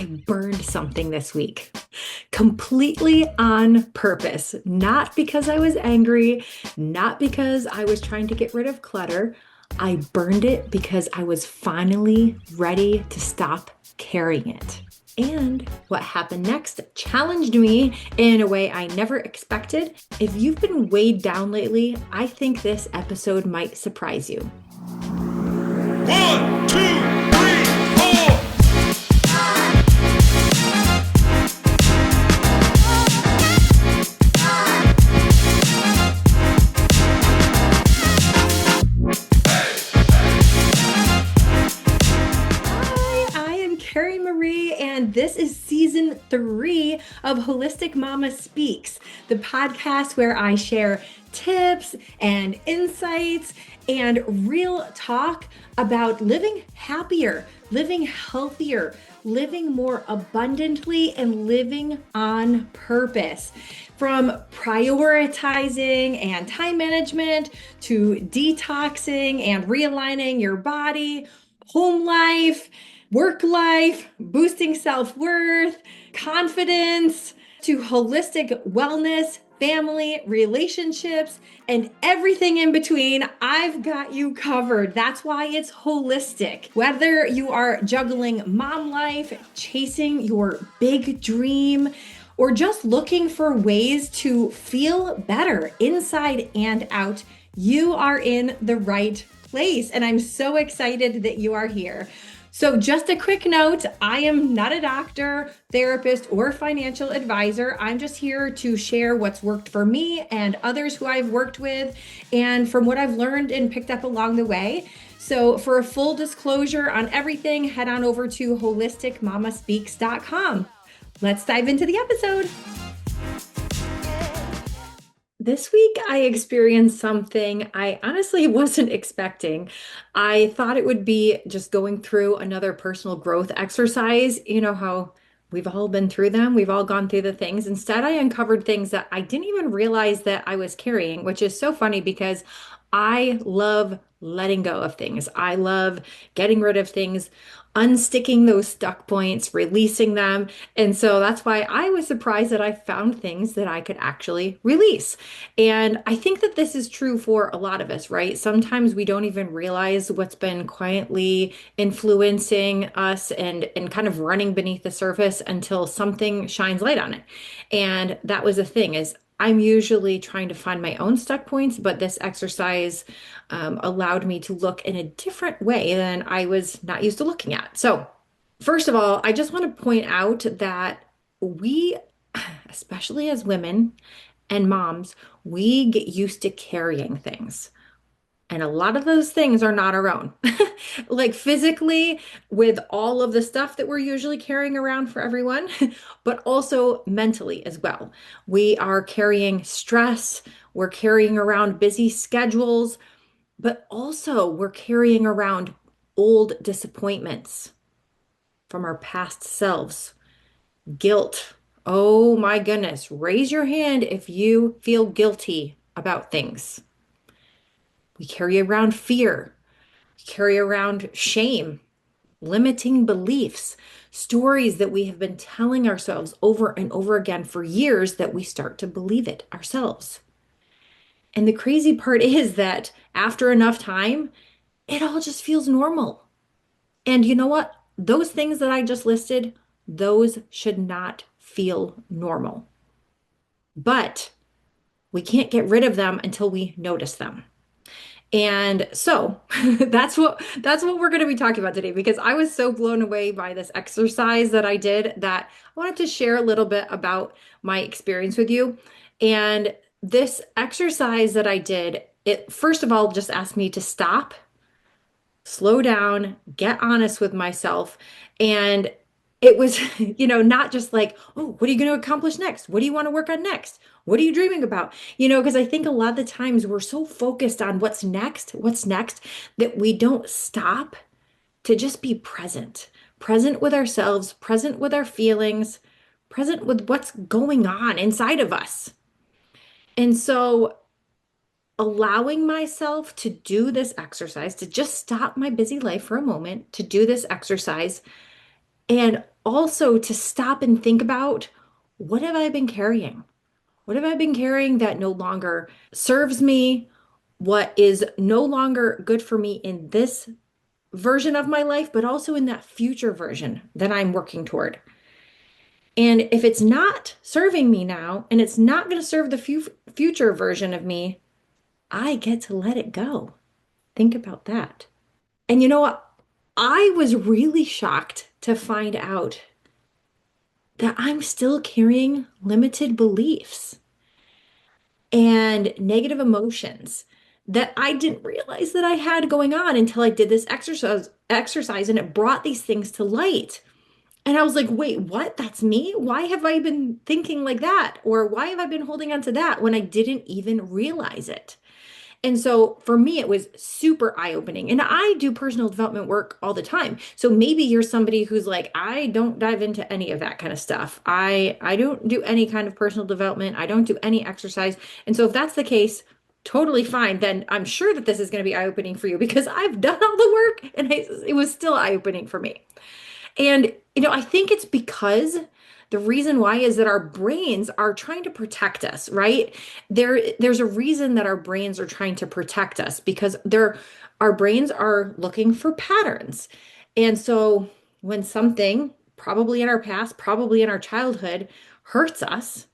I burned something this week completely on purpose, not because I was angry, not because I was trying to get rid of clutter. I burned it because I was finally ready to stop carrying it. And what happened next challenged me in a way I never expected. If you've been weighed down lately, I think this episode might surprise you. 1, 2, 3, 4. I am Carrie Marie, and this is season 3 of Holistic Mama Speaks, the podcast where I share tips and insights and real talk about living happier, living healthier, living more abundantly, and living on purpose. From prioritizing and time management to detoxing and realigning your body, home life, work life, boosting self-worth, confidence, to holistic wellness, family, relationships, and everything in between. I've got you covered. That's why it's holistic. Whether you are juggling mom life, chasing your big dream, or just looking for ways to feel better inside and out, you are in the right place. And I'm so excited that you are here. So just a quick note, I am not a doctor, therapist, or financial advisor. I'm just here to share what's worked for me and others who I've worked with, and from what I've learned and picked up along the way. So for a full disclosure on everything, head on over to holisticmamaspeaks.com. Let's dive into the episode. This week, I experienced something I honestly wasn't expecting. I thought it would be just going through another personal growth exercise. You know how we've all been through them, we've all gone through the things. Instead, I uncovered things that I didn't even realize that I was carrying, which is so funny because I love letting go of things. I love getting rid of things, unsticking those stuck points, releasing them. And so that's why I was surprised that I found things that I could actually release. And I think that this is true for a lot of us, right? Sometimes we don't even realize what's been quietly influencing us and kind of running beneath the surface until something shines light on it. And that was the thing is I'm usually trying to find my own stuck points, but this exercise allowed me to look in a different way than I was not used to looking at. So, first of all, I just want to point out that we, especially as women and moms, we get used to carrying things. And a lot of those things are not our own. Like physically, with all of the stuff that we're usually carrying around for everyone, but also mentally as well. We are carrying stress, we're carrying around busy schedules, but also we're carrying around old disappointments from our past selves, guilt. Oh my goodness, raise your hand if you feel guilty about things. We carry around fear, we carry around shame, limiting beliefs, stories that we have been telling ourselves over and over again for years that we start to believe it ourselves. And the crazy part is that after enough time, it all just feels normal. And you know what? Those things that I just listed, those should not feel normal. But we can't get rid of them until we notice them. And so that's what we're going to be talking about today because I was so blown away by this exercise that I did that I wanted to share a little bit about my experience with you. And this exercise that I did, it first of all just asked me to stop, slow down, get honest with myself. And it was, not just like, oh, what are you going to accomplish next? What do you want to work on next? What are you dreaming about? Because I think a lot of the times we're so focused on what's next, that we don't stop to just be present with ourselves, present with our feelings, present with what's going on inside of us. And so allowing myself to do this exercise, to just stop my busy life for a moment, to do this exercise, And also to stop and think about, what have I been carrying? What have I been carrying that no longer serves me? What is no longer good for me in this version of my life, but also in that future version that I'm working toward? And if it's not serving me now and it's not going to serve the future version of me, I get to let it go. Think about that. And you know what? I was really shocked to find out that I'm still carrying limited beliefs and negative emotions that I didn't realize that I had going on until I did this exercise and it brought these things to light. And I was like, wait, what? That's me? Why have I been thinking like that? Or why have I been holding on to that when I didn't even realize it? And so for me, it was super eye-opening. And I do personal development work all the time. So maybe you're somebody who's like, I don't dive into any of that kind of stuff. I don't do any kind of personal development. I don't do any exercise. And so if that's the case, totally fine. Then I'm sure that this is going to be eye-opening for you because I've done all the work and it was still eye-opening for me. And, I think it's because the reason why is that our brains are trying to protect us, right? There's a reason that our brains are trying to protect us because our brains are looking for patterns. And so when something, probably in our past, probably in our childhood, hurts us,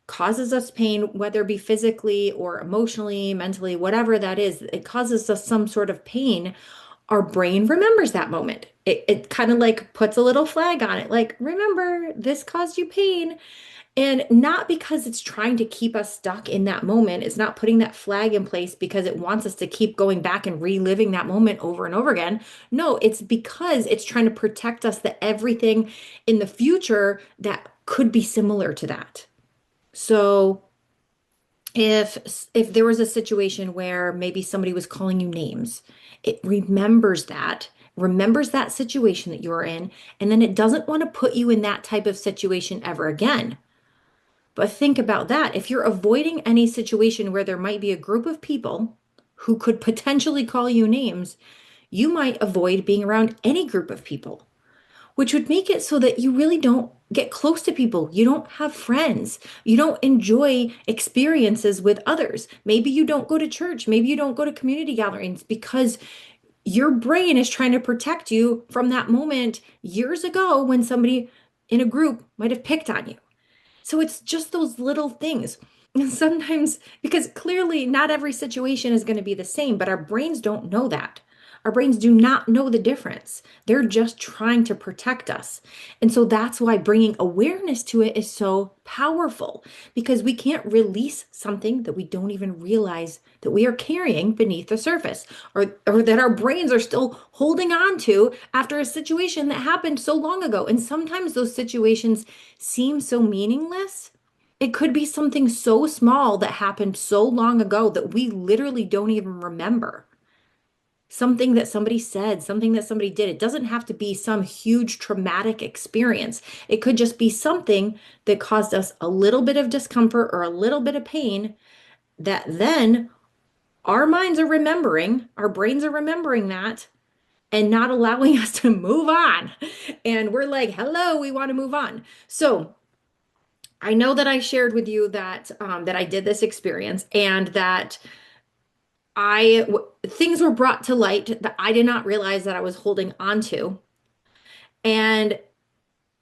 causes us pain, whether it be physically or emotionally, mentally, whatever that is, it causes us some sort of pain. Our brain remembers that moment. It kind of like puts a little flag on it, like, remember, this caused you pain. And not because it's trying to keep us stuck in that moment. It's not putting that flag in place because it wants us to keep going back and reliving that moment over and over again. No, it's because it's trying to protect us that everything in the future that could be similar to that. So if there was a situation where maybe somebody was calling you names, it remembers that situation that you're in, and then it doesn't want to put you in that type of situation ever again. But think about that. If you're avoiding any situation where there might be a group of people who could potentially call you names, you might avoid being around any group of people, which would make it so that you really don't get close to people. You don't have friends. You don't enjoy experiences with others. Maybe you don't go to church. Maybe you don't go to community gatherings because your brain is trying to protect you from that moment years ago when somebody in a group might have picked on you. So it's just those little things. And sometimes, because clearly not every situation is going to be the same, but our brains don't know that. Our brains do not know the difference. They're just trying to protect us. And so that's why bringing awareness to it is so powerful because we can't release something that we don't even realize that we are carrying beneath the surface or that our brains are still holding on to after a situation that happened so long ago. And sometimes those situations seem so meaningless. It could be something so small that happened so long ago that we literally don't even remember. Something that somebody said, something that somebody did. It doesn't have to be some huge traumatic experience. It could just be something that caused us a little bit of discomfort or a little bit of pain that then our minds are remembering, our brains are remembering that and not allowing us to move on. And we're like, hello, we want to move on. So I know that I shared with you that I did this experience and that things were brought to light that I did not realize that I was holding on to. And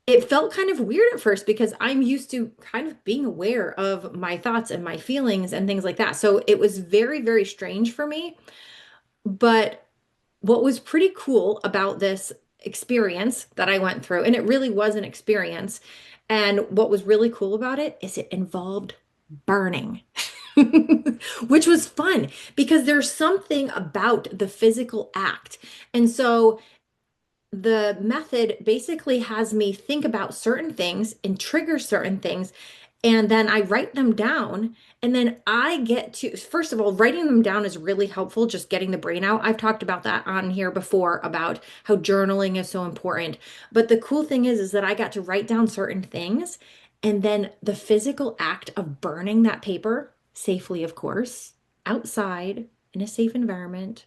it felt kind of weird at first because I'm used to kind of being aware of my thoughts and my feelings and things like that. So it was very, very strange for me. But what was pretty cool about this experience that I went through, and it really was an experience, and what was really cool about it is it involved burning. Which was fun because there's something about the physical act. And so the method basically has me think about certain things and trigger certain things. And then I write them down. And then I get to, first of all, writing them down is really helpful, just getting the brain out. I've talked about that on here before about how journaling is so important. But the cool thing is that I got to write down certain things. And then the physical act of burning that paper safely, of course, outside in a safe environment.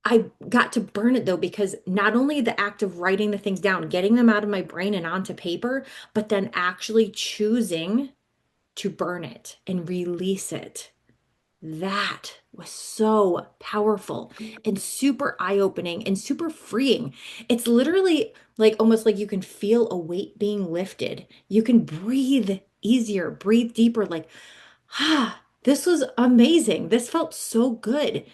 I got to burn it though, because not only the act of writing the things down, getting them out of my brain and onto paper, but then actually choosing to burn it and release it. That was so powerful and super eye-opening and super freeing. It's literally like almost like you can feel a weight being lifted. You can breathe easier, breathe deeper, like, this was amazing. This felt so good.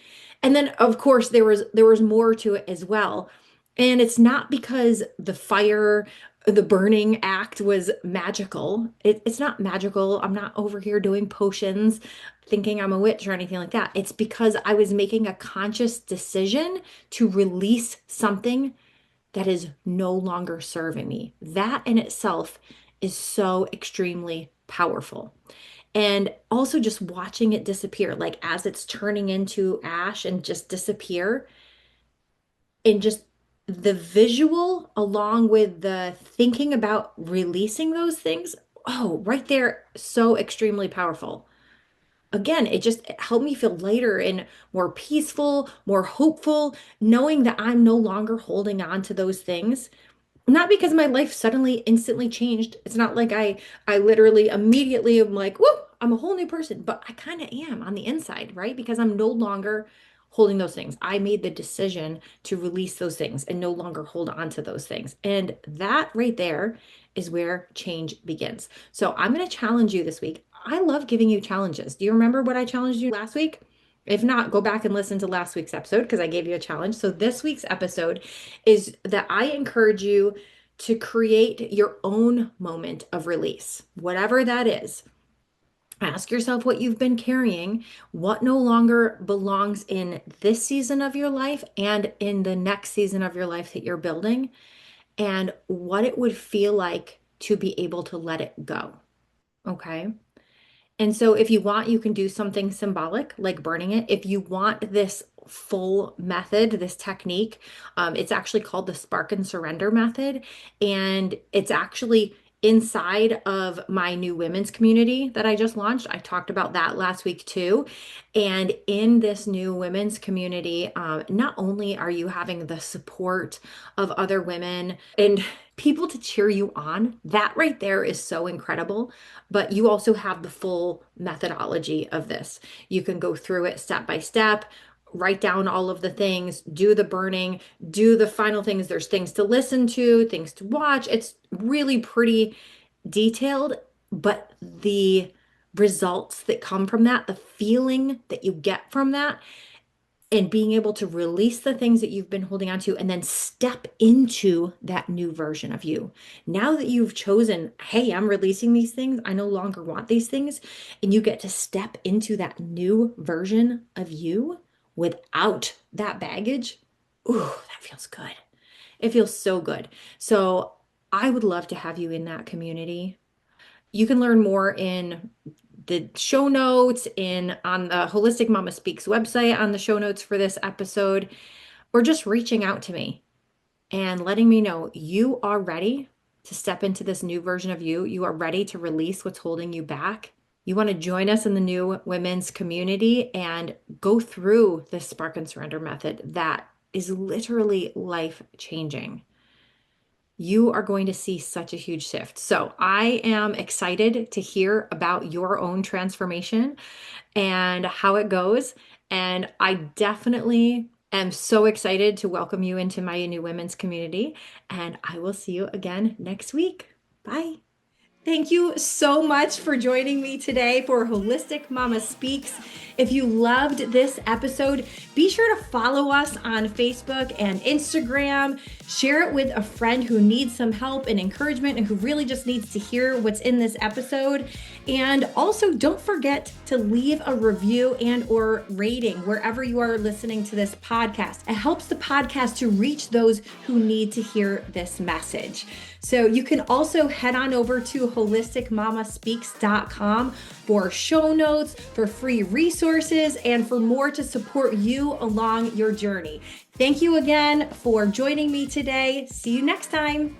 And then of course there was more to it as well. And it's not because the fire, the burning act was magical. It's not magical. I'm not over here doing potions, thinking I'm a witch or anything like that. It's because I was making a conscious decision to release something that is no longer serving me. That in itself is so extremely powerful. And also just watching it disappear, like as it's turning into ash and just disappear, and just the visual along with the thinking about releasing those things. Oh, right there, so extremely powerful. Again, it helped me feel lighter and more peaceful, more hopeful, knowing that I'm no longer holding on to those things. Not because my life suddenly instantly changed. It's not like I literally immediately am like, whoa, I'm a whole new person, but I kind of am on the inside, right? Because I'm no longer holding those things. I made the decision to release those things and no longer hold on to those things. And that right there is where change begins. So I'm going to challenge you this week. I love giving you challenges. Do you remember what I challenged you last week? If not, go back and listen to last week's episode because I gave you a challenge. So this week's episode is that I encourage you to create your own moment of release, whatever that is. Ask yourself what you've been carrying, what no longer belongs in this season of your life and in the next season of your life that you're building, and what it would feel like to be able to let it go. Okay. And so if you want, you can do something symbolic, like burning it. If you want this full method, this technique, it's actually called the spark and surrender method. And it's actually inside of my new women's community that I just launched. I talked about that last week too. And in this new women's community, not only are you having the support of other women and people to cheer you on, that right there is so incredible, but you also have the full methodology of this. You can go through it step by step, write down all of the things, do the burning, do the final things. There's things to listen to, things to watch. It's really pretty detailed, but the results that come from that, the feeling that you get from that, and being able to release the things that you've been holding on to and then step into that new version of you. Now that you've chosen, hey, I'm releasing these things, I no longer want these things, and you get to step into that new version of you without that baggage. Ooh, that feels good. It feels so good. So I would love to have you in that community. You can learn more in the show notes, in on the Holistic Mama Speaks website, on the show notes for this episode, or just reaching out to me and letting me know you are ready to step into this new version of you. You are ready to release what's holding you back. You want to join us in the new women's community and go through this spark and surrender method that is literally life changing. You are going to see such a huge shift. So I am excited to hear about your own transformation and how it goes. And I definitely am so excited to welcome you into my new women's community. And I will see you again next week. Bye. Thank you so much for joining me today for Holistic Mama Speaks. If you loved this episode, be sure to follow us on Facebook and Instagram. Share it with a friend who needs some help and encouragement and who really just needs to hear what's in this episode. And also don't forget to leave a review and or rating wherever you are listening to this podcast. It helps the podcast to reach those who need to hear this message. So you can also head on over to holisticmamaspeaks.com for show notes, for free resources, and for more to support you along your journey. Thank you again for joining me today. See you next time.